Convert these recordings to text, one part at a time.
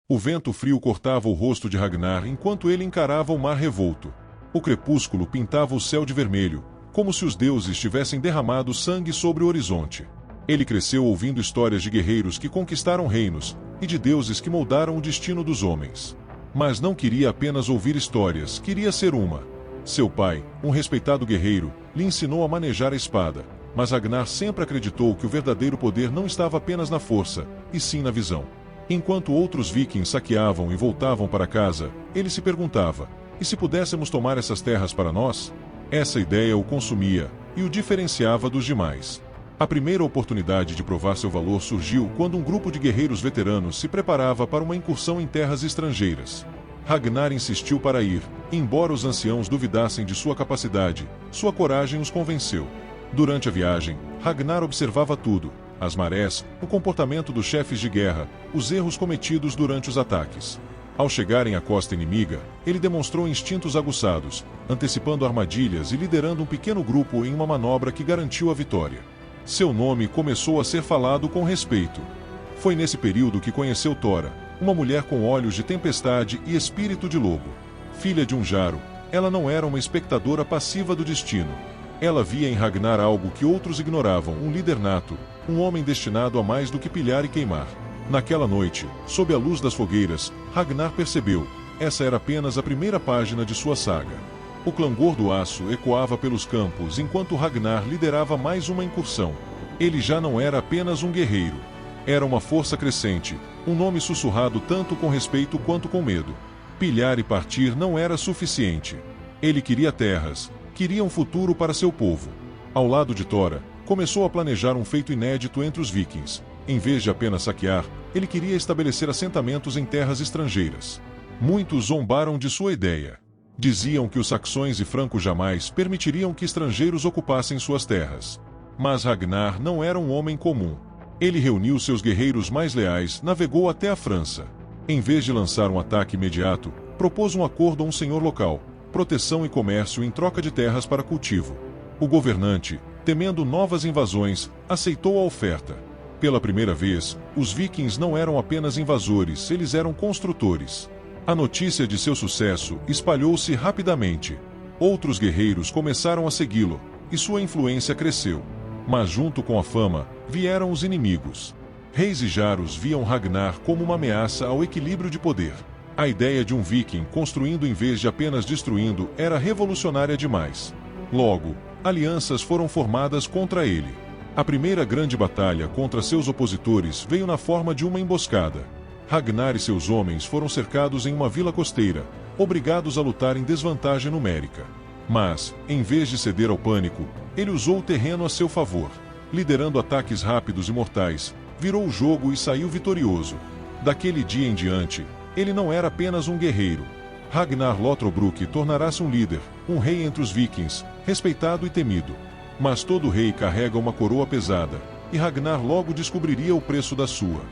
O vento frio cortava o rosto de Ragnar enquanto ele encarava o mar revolto. O crepúsculo pintava o céu de vermelho, como se os deuses tivessem derramado sangue sobre o horizonte. Ele cresceu ouvindo histórias de guerreiros que conquistaram reinos, e de deuses que moldaram o destino dos homens. Mas não queria apenas ouvir histórias, queria ser uma. Seu pai, um respeitado guerreiro, lhe ensinou a manejar a espada, mas Ragnar sempre acreditou que o verdadeiro poder não estava apenas na força, e sim na visão. Enquanto outros vikings saqueavam e voltavam para casa, ele se perguntava: e se pudéssemos tomar essas terras para nós? Essa ideia o consumia, e o diferenciava dos demais. A primeira oportunidade de provar seu valor surgiu quando um grupo de guerreiros veteranos se preparava para uma incursão em terras estrangeiras. Ragnar insistiu para ir, embora os anciãos duvidassem de sua capacidade, sua coragem os convenceu. Durante a viagem, Ragnar observava tudo: as marés, o comportamento dos chefes de guerra, os erros cometidos durante os ataques. Ao chegarem à costa inimiga, ele demonstrou instintos aguçados, antecipando armadilhas e liderando um pequeno grupo em uma manobra que garantiu a vitória. Seu nome começou a ser falado com respeito. Foi nesse período que conheceu Tora, uma mulher com olhos de tempestade e espírito de lobo. Filha de um Jaro, ela não era uma espectadora passiva do destino. Ela via em Ragnar algo que outros ignoravam: um líder nato, um homem destinado a mais do que pilhar e queimar. Naquela noite, sob a luz das fogueiras, Ragnar percebeu: essa era apenas a primeira página de sua saga. O clangor do aço ecoava pelos campos enquanto Ragnar liderava mais uma incursão. Ele já não era apenas um guerreiro. Era uma força crescente, um nome sussurrado tanto com respeito quanto com medo. Pilhar e partir não era suficiente. Ele queria terras, queria um futuro para seu povo. Ao lado de Tora, começou a planejar um feito inédito entre os vikings. Em vez de apenas saquear, ele queria estabelecer assentamentos em terras estrangeiras. Muitos zombaram de sua ideia. Diziam que os saxões e francos jamais permitiriam que estrangeiros ocupassem suas terras. Mas Ragnar não era um homem comum. Ele reuniu seus guerreiros mais leais, navegou até a França. Em vez de lançar um ataque imediato, propôs um acordo a um senhor local: proteção e comércio em troca de terras para cultivo. O governante, temendo novas invasões, aceitou a oferta. Pela primeira vez, os vikings não eram apenas invasores, eles eram construtores. A notícia de seu sucesso espalhou-se rapidamente. Outros guerreiros começaram a segui-lo, e sua influência cresceu. Mas junto com a fama, vieram os inimigos. Reis e jaros viam Ragnar como uma ameaça ao equilíbrio de poder. A ideia de um viking construindo em vez de apenas destruindo era revolucionária demais. Logo, alianças foram formadas contra ele. A primeira grande batalha contra seus opositores veio na forma de uma emboscada. Ragnar e seus homens foram cercados em uma vila costeira, obrigados a lutar em desvantagem numérica. Mas, em vez de ceder ao pânico, ele usou o terreno a seu favor. Liderando ataques rápidos e mortais, virou o jogo e saiu vitorioso. Daquele dia em diante, ele não era apenas um guerreiro. Ragnar Lothbrok tornará-se um líder, um rei entre os vikings, respeitado e temido. Mas todo rei carrega uma coroa pesada, e Ragnar logo descobriria o preço da sua.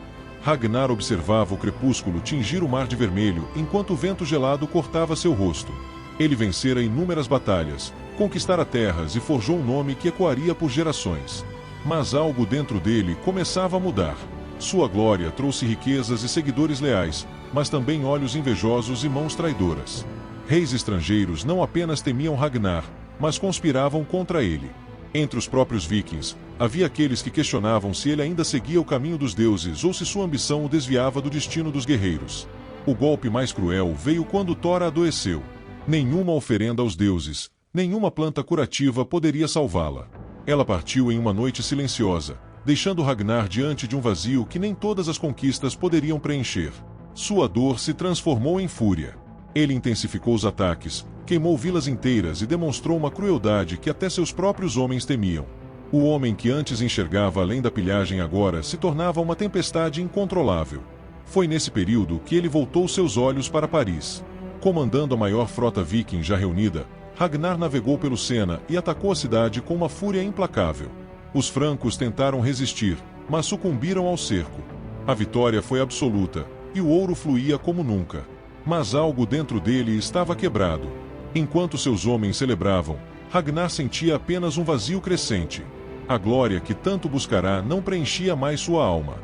Ragnar observava o crepúsculo tingir o mar de vermelho enquanto o vento gelado cortava seu rosto. Ele vencera inúmeras batalhas, conquistara terras e forjou um nome que ecoaria por gerações. Mas algo dentro dele começava a mudar. Sua glória trouxe riquezas e seguidores leais, mas também olhos invejosos e mãos traidoras. Reis estrangeiros não apenas temiam Ragnar, mas conspiravam contra ele. Entre os próprios vikings, havia aqueles que questionavam se ele ainda seguia o caminho dos deuses ou se sua ambição o desviava do destino dos guerreiros. O golpe mais cruel veio quando Tora adoeceu. Nenhuma oferenda aos deuses, nenhuma planta curativa poderia salvá-la. Ela partiu em uma noite silenciosa, deixando Ragnar diante de um vazio que nem todas as conquistas poderiam preencher. Sua dor se transformou em fúria. Ele intensificou os ataques, queimou vilas inteiras e demonstrou uma crueldade que até seus próprios homens temiam. O homem que antes enxergava além da pilhagem agora se tornava uma tempestade incontrolável. Foi nesse período que ele voltou seus olhos para Paris. Comandando a maior frota viking já reunida, Ragnar navegou pelo Sena e atacou a cidade com uma fúria implacável. Os francos tentaram resistir, mas sucumbiram ao cerco. A vitória foi absoluta, e o ouro fluía como nunca. Mas algo dentro dele estava quebrado. Enquanto seus homens celebravam, Ragnar sentia apenas um vazio crescente. A glória que tanto buscará não preenchia mais sua alma.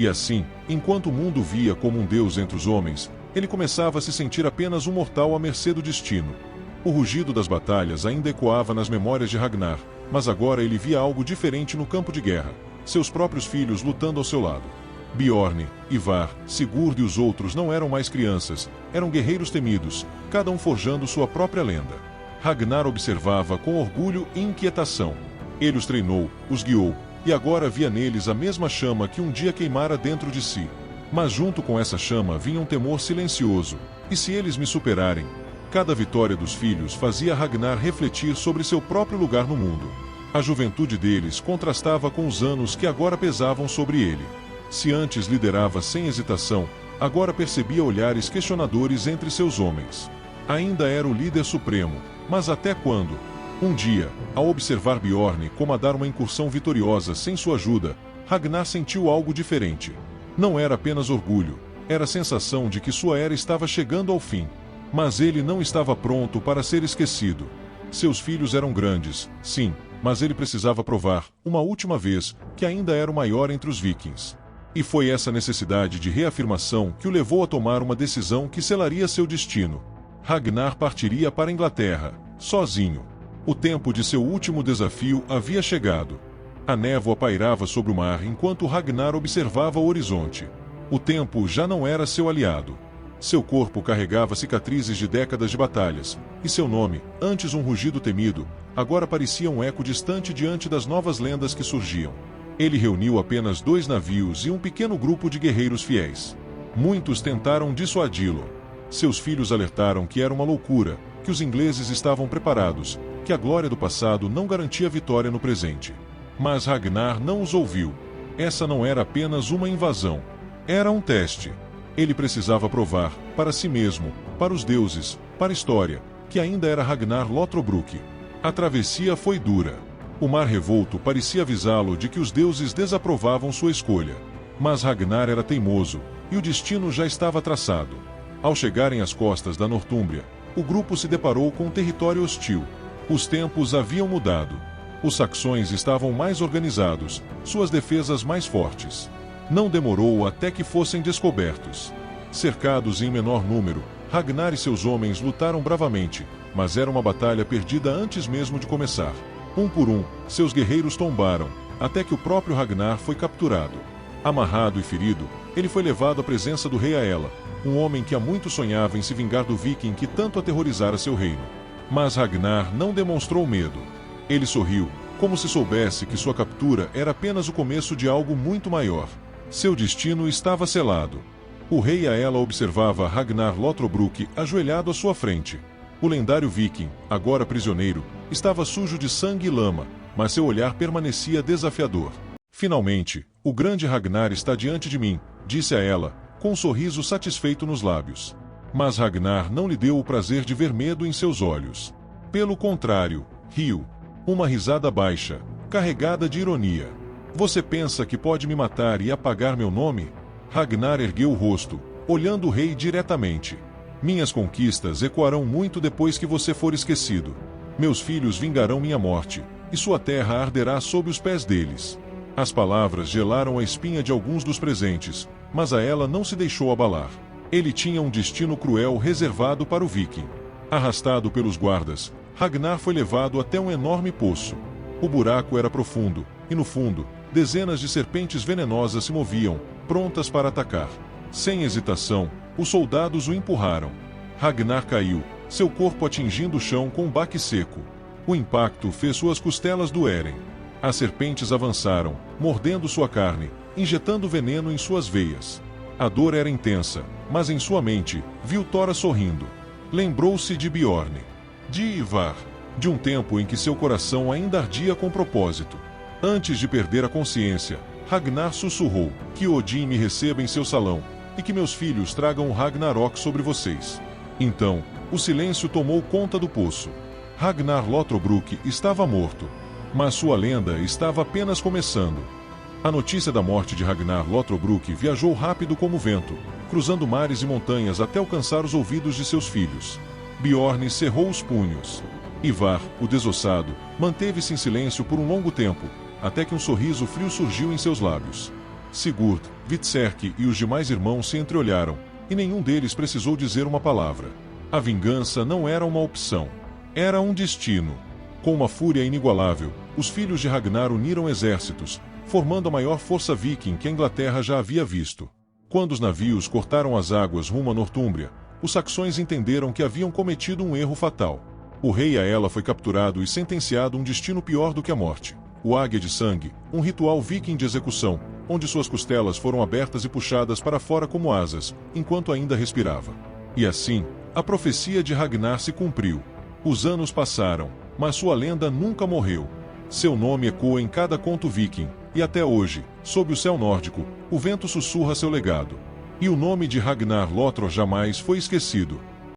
E assim, enquanto o mundo via como um deus entre os homens, ele começava a se sentir apenas um mortal à mercê do destino. O rugido das batalhas ainda ecoava nas memórias de Ragnar, mas agora ele via algo diferente no campo de guerra. Seus próprios filhos lutando ao seu lado. Bjorn, Ivar, Sigurd e os outros não eram mais crianças, eram guerreiros temidos, cada um forjando sua própria lenda. Ragnar observava com orgulho e inquietação. Ele os treinou, os guiou, e agora via neles a mesma chama que um dia queimara dentro de si. Mas junto com essa chama vinha um temor silencioso, e se eles me superarem? Cada vitória dos filhos fazia Ragnar refletir sobre seu próprio lugar no mundo. A juventude deles contrastava com os anos que agora pesavam sobre ele. Se antes liderava sem hesitação, agora percebia olhares questionadores entre seus homens. Ainda era o líder supremo, mas até quando? Um dia, ao observar Bjorn comandar uma incursão vitoriosa sem sua ajuda, Ragnar sentiu algo diferente. Não era apenas orgulho, era a sensação de que sua era estava chegando ao fim. Mas ele não estava pronto para ser esquecido. Seus filhos eram grandes, sim, mas ele precisava provar, uma última vez, que ainda era o maior entre os vikings. E foi essa necessidade de reafirmação que o levou a tomar uma decisão que selaria seu destino. Ragnar partiria para a Inglaterra, sozinho. O tempo de seu último desafio havia chegado. A névoa pairava sobre o mar enquanto Ragnar observava o horizonte. O tempo já não era seu aliado. Seu corpo carregava cicatrizes de décadas de batalhas, e seu nome, antes um rugido temido, agora parecia um eco distante diante das novas lendas que surgiam. Ele reuniu apenas 2 navios e um pequeno grupo de guerreiros fiéis. Muitos tentaram dissuadi-lo. Seus filhos alertaram que era uma loucura, que os ingleses estavam preparados, que a glória do passado não garantia vitória no presente. Mas Ragnar não os ouviu. Essa não era apenas uma invasão. Era um teste. Ele precisava provar, para si mesmo, para os deuses, para a história, que ainda era Ragnar Lothbrok. A travessia foi dura. O mar revolto parecia avisá-lo de que os deuses desaprovavam sua escolha. Mas Ragnar era teimoso, e o destino já estava traçado. Ao chegarem às costas da Nortúmbria, o grupo se deparou com um território hostil. Os tempos haviam mudado. Os saxões estavam mais organizados, suas defesas mais fortes. Não demorou até que fossem descobertos. Cercados em menor número, Ragnar e seus homens lutaram bravamente, mas era uma batalha perdida antes mesmo de começar. Um por um, seus guerreiros tombaram, até que o próprio Ragnar foi capturado. Amarrado e ferido, ele foi levado à presença do rei Aela, um homem que há muito sonhava em se vingar do viking que tanto aterrorizara seu reino. Mas Ragnar não demonstrou medo. Ele sorriu, como se soubesse que sua captura era apenas o começo de algo muito maior. Seu destino estava selado. O rei Aela observava Ragnar Lothbrok ajoelhado à sua frente. O lendário viking, agora prisioneiro, estava sujo de sangue e lama, mas seu olhar permanecia desafiador. Finalmente, o grande Ragnar está diante de mim, disse Aela, com um sorriso satisfeito nos lábios. Mas Ragnar não lhe deu o prazer de ver medo em seus olhos. Pelo contrário, riu. Uma risada baixa, carregada de ironia. Você pensa que pode me matar e apagar meu nome? Ragnar ergueu o rosto, olhando o rei diretamente. Minhas conquistas ecoarão muito depois que você for esquecido. Meus filhos vingarão minha morte, e sua terra arderá sob os pés deles. As palavras gelaram a espinha de alguns dos presentes, mas a ela não se deixou abalar. Ele tinha um destino cruel reservado para o viking. Arrastado pelos guardas, Ragnar foi levado até um enorme poço. O buraco era profundo, e no fundo, dezenas de serpentes venenosas se moviam, prontas para atacar. Sem hesitação, os soldados o empurraram. Ragnar caiu, seu corpo atingindo o chão com um baque seco. O impacto fez suas costelas doerem. As serpentes avançaram, mordendo sua carne, injetando veneno em suas veias. A dor era intensa, mas em sua mente, viu Thora sorrindo. Lembrou-se de Bjorn, de Ivar, de um tempo em que seu coração ainda ardia com propósito. Antes de perder a consciência, Ragnar sussurrou: que Odin me receba em seu salão, e que meus filhos tragam o Ragnarok sobre vocês. Então, o silêncio tomou conta do poço. Ragnar Lothbrok estava morto, mas sua lenda estava apenas começando. A notícia da morte de Ragnar Lothbrok viajou rápido como o vento, cruzando mares e montanhas até alcançar os ouvidos de seus filhos. Bjorn cerrou os punhos. Ivar, o desossado, manteve-se em silêncio por um longo tempo, até que um sorriso frio surgiu em seus lábios. Sigurd, Hvitserk e os demais irmãos se entreolharam, e nenhum deles precisou dizer uma palavra. A vingança não era uma opção. Era um destino. Com uma fúria inigualável, os filhos de Ragnar uniram exércitos, formando a maior força viking que a Inglaterra já havia visto. Quando os navios cortaram as águas rumo a Nortúmbria, os saxões entenderam que haviam cometido um erro fatal. O rei Aela foi capturado e sentenciado a um destino pior do que a morte. O Águia de Sangue, um ritual viking de execução, onde suas costelas foram abertas e puxadas para fora como asas, enquanto ainda respirava. E assim, a profecia de Ragnar se cumpriu. Os anos passaram, mas sua lenda nunca morreu. Seu nome ecoa em cada conto viking, e até hoje, sob o céu nórdico, o vento sussurra seu legado. E o nome de Ragnar Lothbrok jamais foi esquecido.